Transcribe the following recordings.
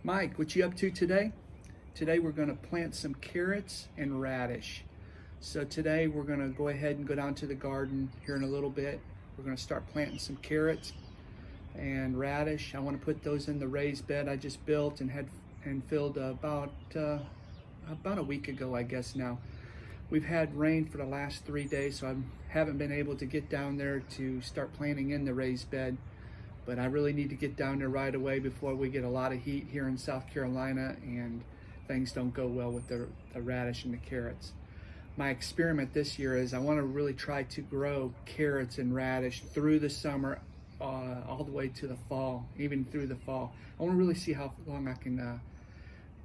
Mike, what you up to today? Today we're going to plant some carrots and radish. So today we're going to go ahead and go down to the garden here in a little bit. We're going to start planting some carrots and radish. I want to put those in the raised bed I just built and filled about a week ago, I guess now. We've had rain for the last 3 days, so I haven't been able to get down there to start planting in the raised bed. But I really need to get down there right away before we get a lot of heat here in South Carolina and things don't go well with the radish and the carrots. My experiment this year is I want to really try to grow carrots and radish through the summer all the way to the fall, even through the fall. I want to really see how long I can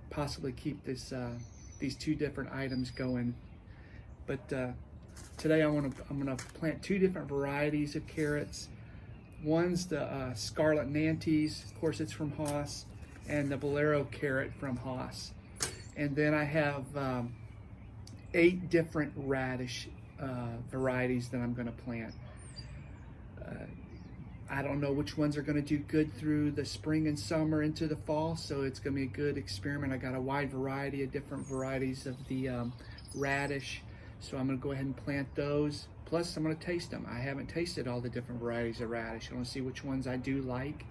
possibly keep these two different items going. But today I'm gonna plant two different varieties of carrots. One's the Scarlet Nantes, of course it's from Haas, and the Bolero carrot from Haas. And then I have 8 different radish varieties that I'm gonna plant. I don't know which ones are gonna do good through the spring and summer into the fall, so it's gonna be a good experiment. I got a wide variety of different varieties of the radish, so I'm gonna go ahead and plant those. Plus, I'm gonna taste them. I haven't tasted all the different varieties of radish. I wanna see which ones I do like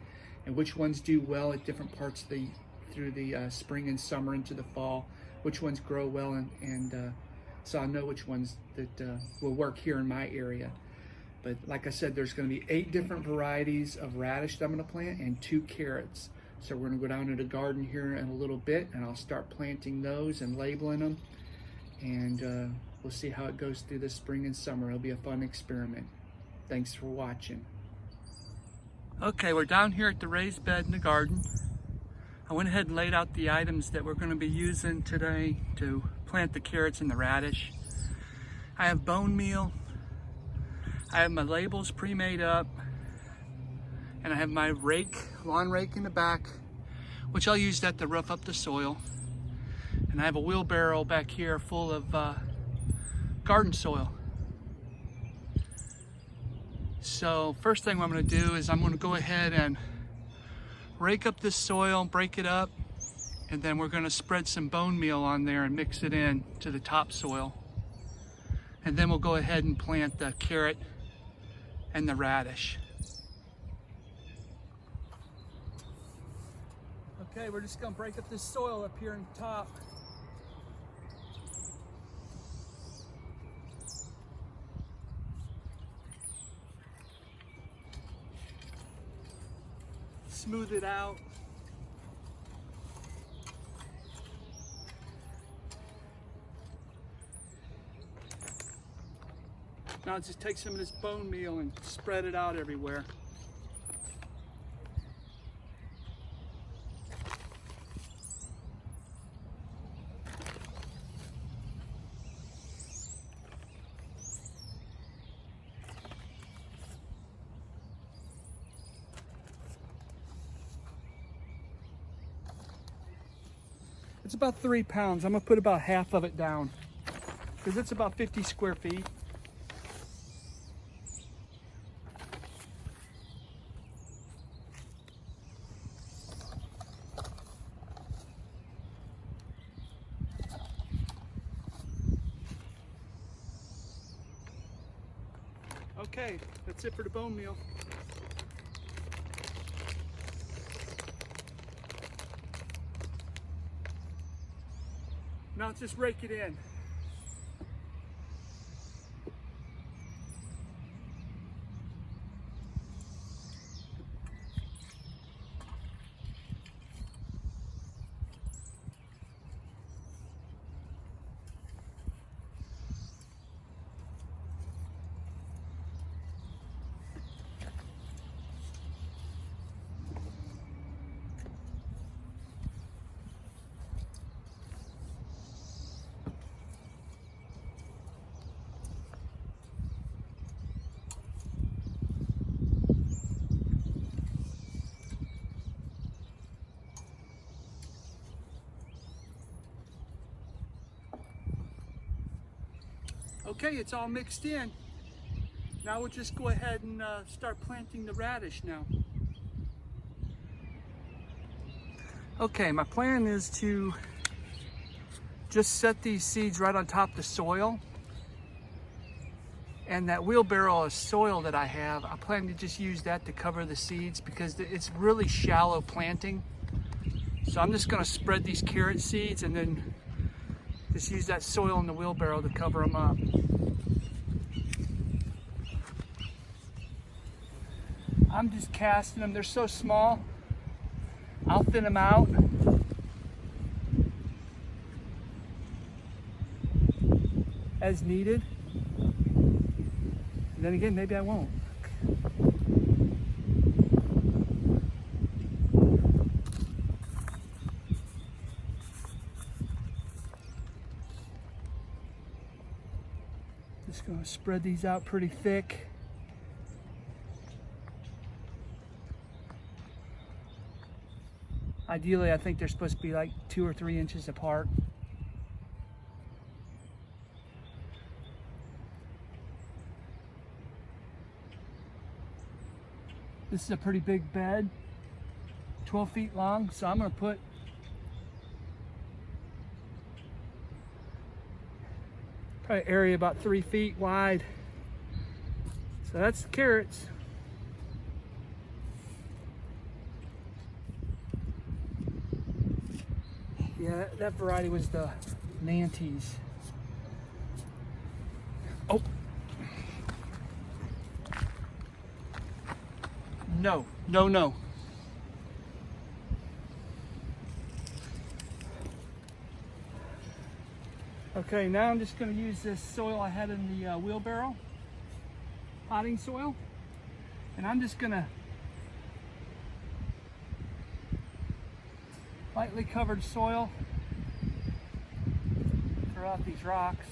and which ones do well at different parts through the spring and summer into the fall, which ones grow well, and so I know which ones that will work here in my area. But like I said, there's gonna be 8 different varieties of radish that I'm gonna plant and 2 carrots. So we're gonna go down to the garden here in a little bit and I'll start planting those and labeling them. And we'll see how it goes through the spring and summer. It'll be a fun experiment. Thanks for watching. Okay, we're down here at the raised bed in the garden. I went ahead and laid out the items that we're going to be using today to plant the carrots and the radish. I have bone meal, I have my labels pre-made up, and I have my lawn rake in the back, which I'll use that to rough up the soil. And I have a wheelbarrow back here full of garden soil. So first thing I'm going to do is I'm going to go ahead and rake up this soil, break it up, and then we're going to spread some bone meal on there and mix it in to the topsoil. And then we'll go ahead and plant the carrot and the radish. Okay, we're just going to break up this soil up here on top. Smooth it out. Now just take some of this bone meal and spread it out everywhere. It's about 3 pounds. I'm gonna put about half of it down because it's about 50 square feet. Okay, that's it for the bone meal. Now just rake it in. Okay, it's all mixed in. Now we'll just go ahead and start planting the radish now. Okay, my plan is to just set these seeds right on top of the soil. And that wheelbarrow of soil that I have, I plan to just use that to cover the seeds because it's really shallow planting. So I'm just gonna spread these carrot seeds and then just use that soil in the wheelbarrow to cover them up. I'm just casting them, they're so small. I'll thin them out. As needed. And then again, maybe I won't. Just gonna spread these out pretty thick. Ideally, I think they're supposed to be like 2 or 3 inches apart. This is a pretty big bed, 12 feet long, so I'm gonna put probably an area about 3 feet wide. So that's the carrots. Yeah, that variety was the Nantes. Oh. No, no, no. Okay, now I'm just going to use this soil I had in the wheelbarrow, potting soil, and I'm just going to lightly covered soil throughout these rocks.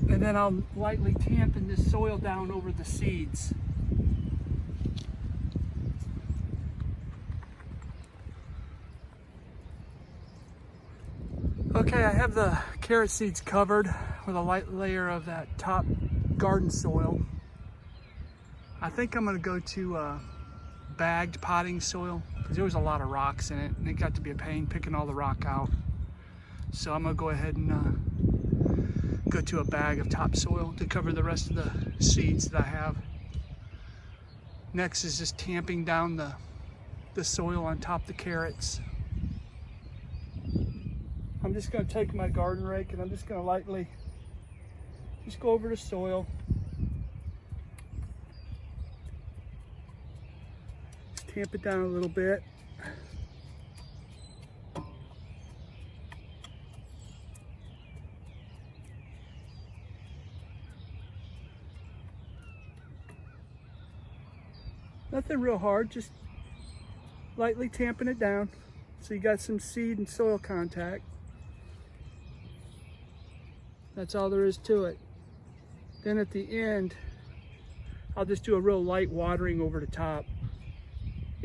And then I'll lightly tampen this soil down over the seeds. Okay, I have the carrot seeds covered with a light layer of that top garden soil. I think I'm gonna go to bagged potting soil because there was a lot of rocks in it and it got to be a pain picking all the rock out. So I'm gonna go ahead and go to a bag of topsoil to cover the rest of the seeds that I have. Next is just tamping down the soil on top of the carrots. I'm just going to take my garden rake and I'm just going to lightly just go over the soil. Just tamp it down a little bit. Nothing real hard, just lightly tamping it down so you got some seed and soil contact. That's all there is to it. Then at the end, I'll just do a real light watering over the top.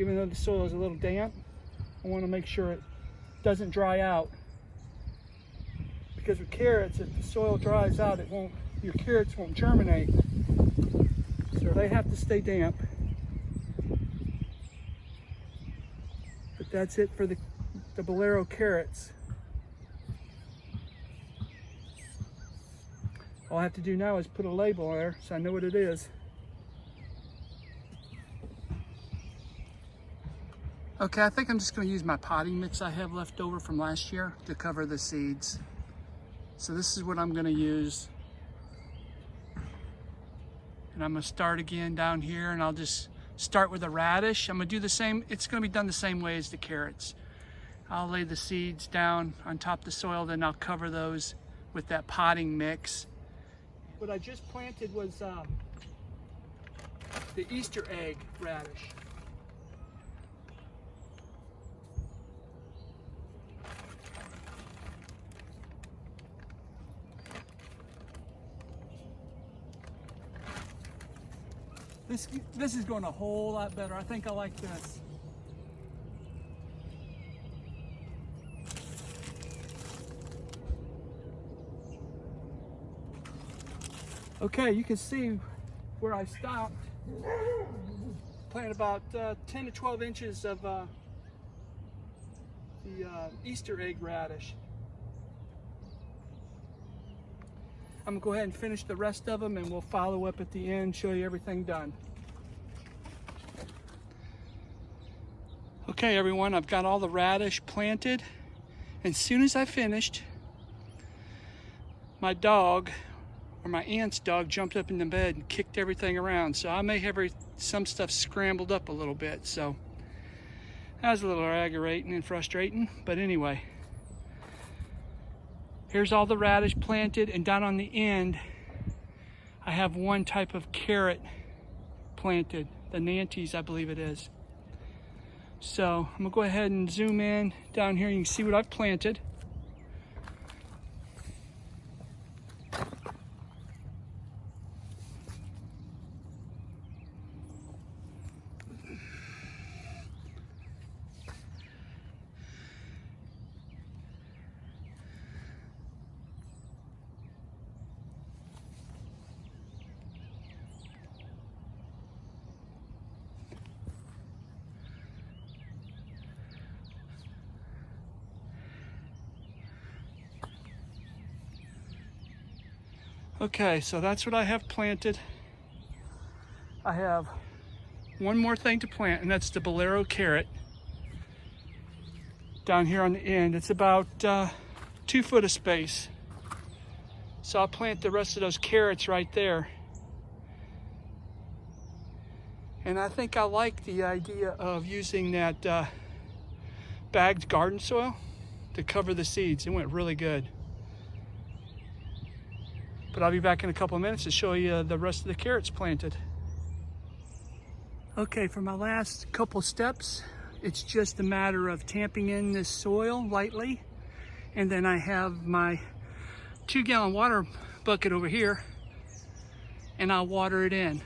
Even though the soil is a little damp, I want to make sure it doesn't dry out. Because with carrots, if the soil dries out, your carrots won't germinate. So they have to stay damp. But that's it for the bolero carrots. All I have to do now is put a label there so I know what it is. Okay, I think I'm just going to use my potting mix I have left over from last year to cover the seeds. So this is what I'm going to use. And I'm going to start again down here and I'll just start with a radish. I'm going to do the same, it's going to be done the same way as the carrots. I'll lay the seeds down on top of the soil, then I'll cover those with that potting mix. What I just planted was the Easter egg radish. This is going a whole lot better. I think I like this. Okay, you can see where I stopped. Planted about 10 to 12 inches of the Easter egg radish. I'm gonna go ahead and finish the rest of them, and we'll follow up at the end, show you everything done. Okay everyone, I've got all the radish planted, and as soon as I finished, my dog, or my aunt's dog, jumped up in the bed and kicked everything around, so I may have some stuff scrambled up a little bit, so that was a little aggravating and frustrating. But anyway, here's all the radish planted, and down on the end I have one type of carrot planted, the Nantes I believe it is. So I'm gonna go ahead and zoom in down here. You can see what I've planted. Okay, so that's what I have planted. I have one more thing to plant, and that's the bolero carrot down here on the end. It's about 2 foot of space. So I'll plant the rest of those carrots right there. And I think I like the idea of using that bagged garden soil to cover the seeds. It went really good. But I'll be back in a couple of minutes to show you the rest of the carrots planted. Okay, for my last couple steps, it's just a matter of tamping in this soil lightly. And then I have my 2-gallon water bucket over here, and I'll water it in.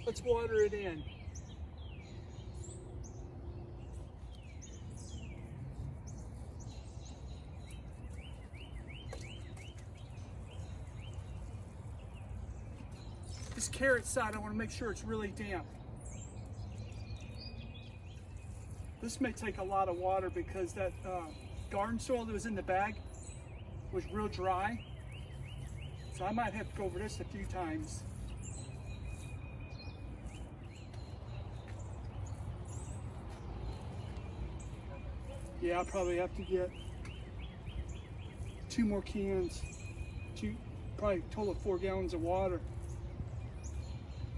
Let's water it in. This carrot side, I want to make sure it's really damp. This may take a lot of water because that garden soil that was in the bag was real dry. So I might have to go over this a few times. Yeah, I'll probably have to get 2 more cans, probably a total of 4 gallons of water.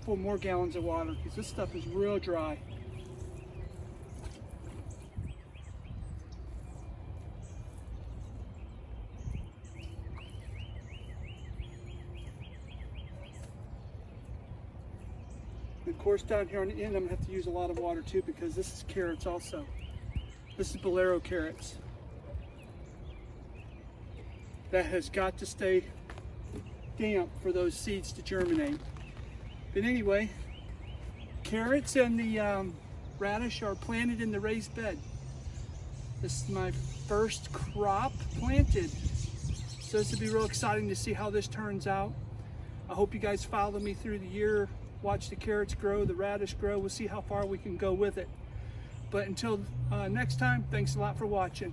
4 more gallons of water, because this stuff is real dry. And of course, down here on the end, I'm gonna have to use a lot of water too, because this is carrots also. This is bolero carrots. That has got to stay damp for those seeds to germinate. But anyway, carrots and the radish are planted in the raised bed. This is my first crop planted. So this will be real exciting to see how this turns out. I hope you guys follow me through the year, watch the carrots grow, the radish grow. We'll see how far we can go with it. But until next time, thanks a lot for watching.